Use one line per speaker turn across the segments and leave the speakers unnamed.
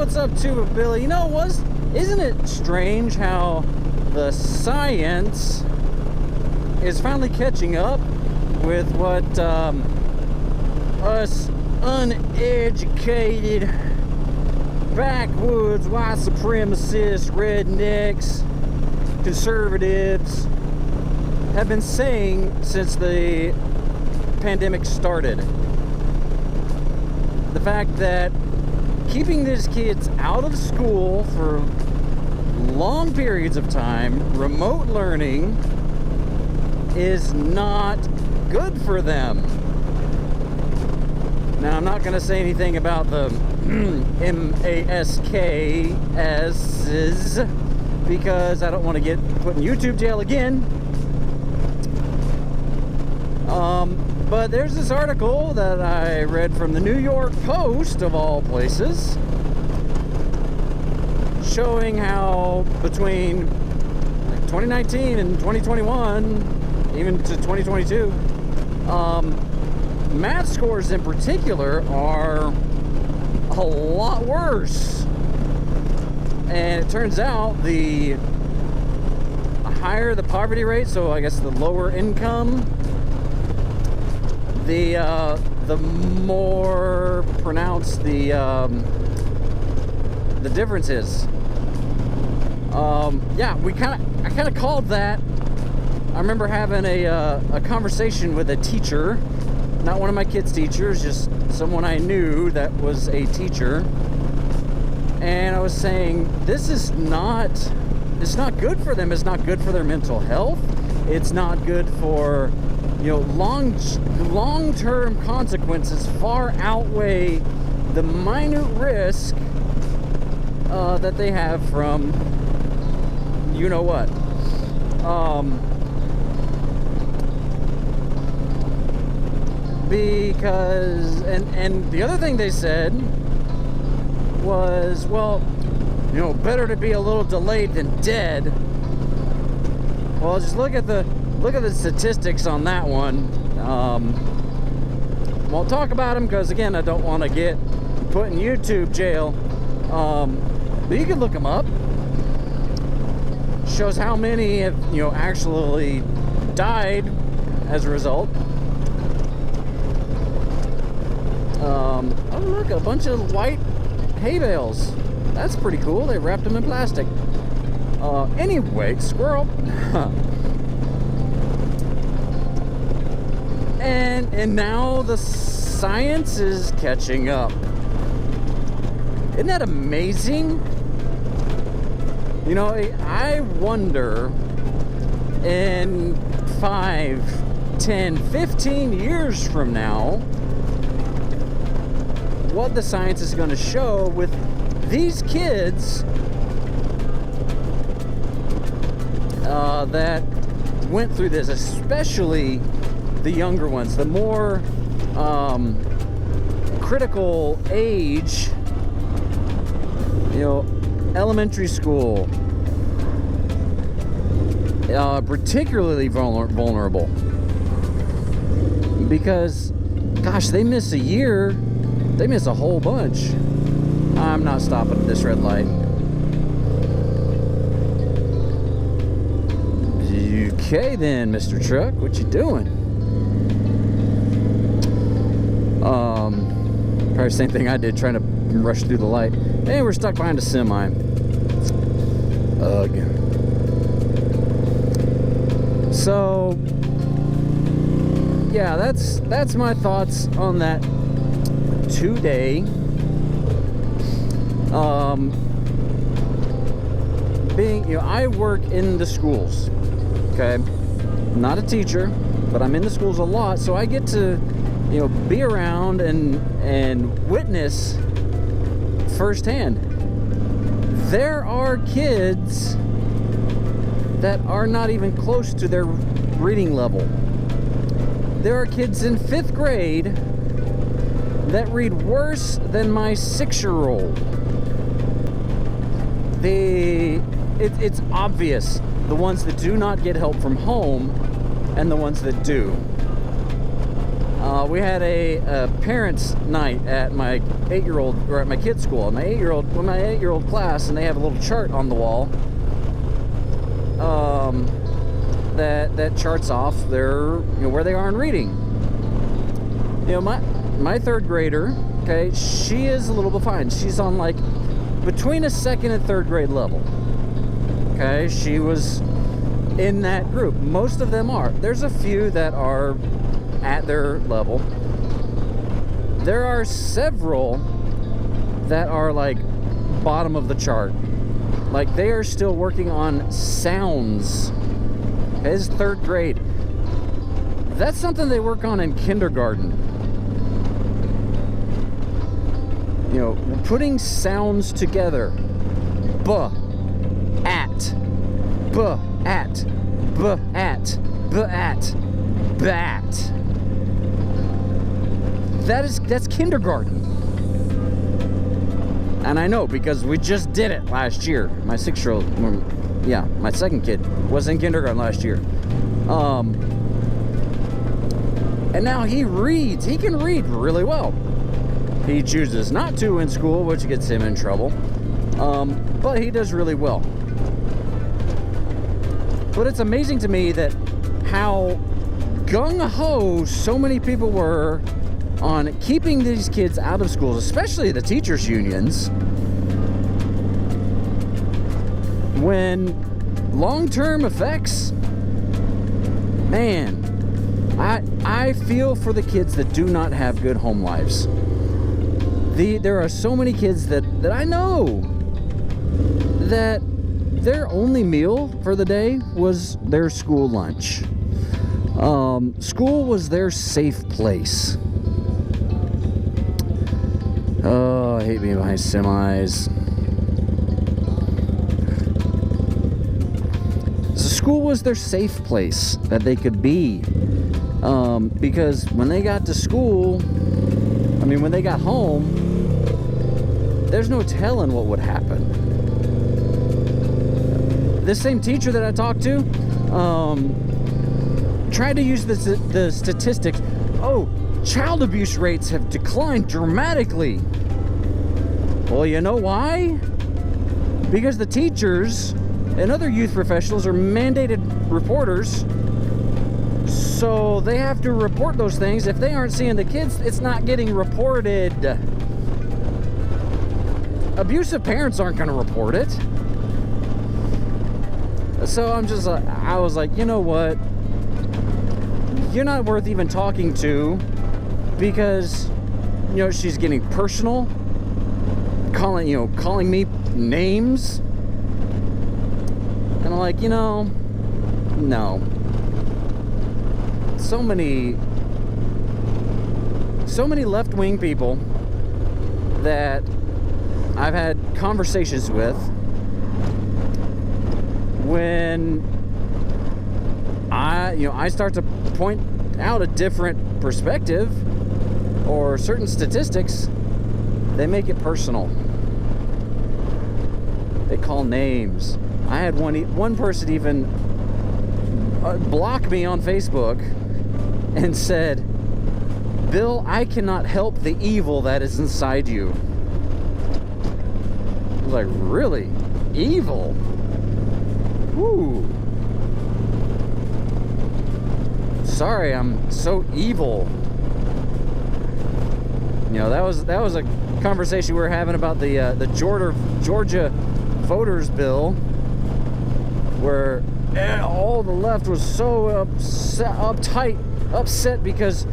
what's up too, Billy. You know, isn't it strange how the science is finally catching up with what us uneducated, backwoods, white supremacists, rednecks, conservatives have been saying since the pandemic started. The fact that keeping these kids out of school for long periods of time, remote learning, is not good for them. Now, I'm not going to say anything about the MASKs because I don't want to get put in YouTube jail again. But there's this article that I read from the New York Post, of all places, showing how between 2019 and 2021, even to 2022, math scores in particular are a lot worse. And it turns out the higher the poverty rate, so I guess the lower income, the more pronounced the difference is. Yeah, I kind of called that. I remember having a conversation with a teacher, not one of my kids' teachers, just someone I knew that was a teacher, and I was saying, it's not good for them. It's not good for their mental health. It's not good for, long-term consequences far outweigh the minute risk that they have from what. Because and the other thing they said was, better to be a little delayed than dead. Well, just look at the statistics on that one. Won't talk about them because, again, I don't want to get put in YouTube jail. But you can look them up. Shows how many have actually died as a result. Oh look, a bunch of white hay bales. That's pretty cool. They wrapped them in plastic. Anyway, squirrel. And now the science is catching up. Isn't that amazing? I wonder in 5, 10, 15 years from now what the science is going to show with these kids that went through this, especially the younger ones, the more critical age, elementary school, particularly vulnerable, because, gosh, they miss a year, they miss a whole bunch. I'm not stopping at this red light. Okay then, Mr. Truck, what you doing? Probably the same thing I did, trying to rush through the light. Hey, we're stuck behind a semi. Ugh. So, yeah, that's my thoughts on that today. I work in the schools. Okay, I'm not a teacher, but I'm in the schools a lot, so I get to, be around and witness firsthand. There are kids that are not even close to their reading level. There are kids in 5th grade that read worse than my 6-year-old. It's obvious, the ones that do not get help from home and the ones that do. we had a parents' night at my 8-year-old, or at my kid's school. My 8-year-old class, and they have a little chart on the wall that charts off their, where they are in reading. My third grader, okay, she is a little behind. She's on like between a second and third grade level. Okay, she was in that group. Most of them are. There's a few that are at their level. There are several that are like bottom of the chart. Like they are still working on sounds. It's third grade. That's something they work on in kindergarten. Putting sounds together. Buh, at, buh, at, buh, at, buh, at, bat. That's kindergarten. And I know because we just did it last year. My 6-year-old, my second kid was in kindergarten last year. And now he reads. He can read really well. He chooses not to in school, which gets him in trouble. But he does really well. But it's amazing to me that how gung-ho so many people were on keeping these kids out of schools, especially the teachers' unions, when long-term effects, man, I feel for the kids that do not have good home lives. There are so many kids that I know that their only meal for the day was their school lunch. School was their safe place. Oh, I hate being behind semis. So school was their safe place that they could be. Because when they got to school, when they got home, there's no telling what would happen. This same teacher that I talked to tried to use the statistics. Oh, child abuse rates have declined dramatically. Well, you know why? Because the teachers and other youth professionals are mandated reporters, so they have to report those things. If they aren't seeing the kids, it's not getting reported. Abusive parents aren't going to report it. So I was like, you know what? You're not worth even talking to, because, she's getting personal, calling me names. And I'm like, no. So many left-wing people that I've had conversations with, when I start to point out a different perspective or certain statistics, they make it personal. They call names. I had one person even block me on Facebook and said, "Bill, I cannot help the evil that is inside you." I was like, really? Evil? Ooh. Sorry, I'm so evil. That was a conversation we were having about the Georgia voters bill, where all the left was so upset because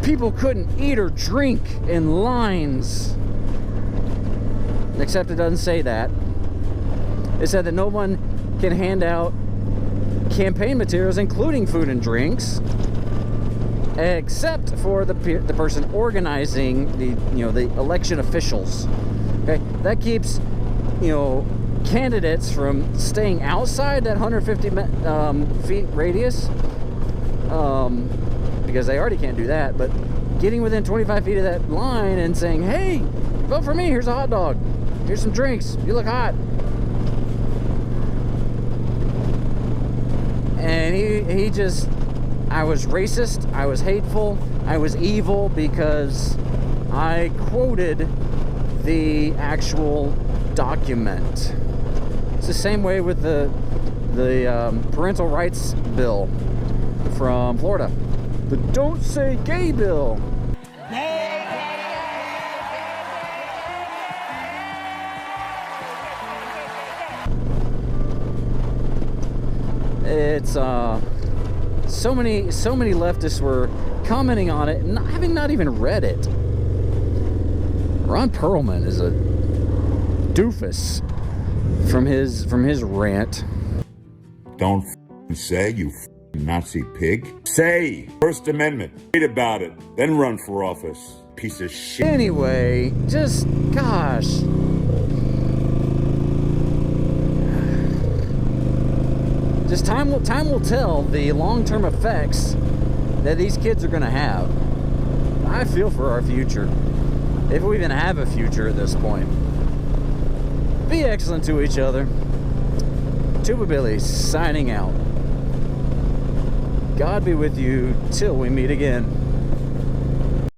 people couldn't eat or drink in lines. Except it doesn't say that. It said that no one can hand out campaign materials, including food and drinks, except for the person organizing the election officials. Okay, that keeps candidates from staying outside that 150 feet radius, because they already can't do that. But getting within 25 feet of that line and saying, "Hey, vote for me. Here's a hot dog. Here's some drinks. You look hot." And he just I was racist, I was hateful, I was evil because I quoted the actual document. It's the same way with the parental rights bill from Florida. The Don't Say Gay bill. It's so many leftists were commenting on it, having not even read it. Ron Perlman is a doofus from his rant.
Don't say, you Nazi pig. Say First Amendment. Read about it, then run for office. Piece of shit.
Anyway, just gosh. Just time will tell the long-term effects that these kids are going to have. I feel for our future, if we even have a future at this point. Be excellent to each other. Tuba Billy signing out. God be with you till we meet again.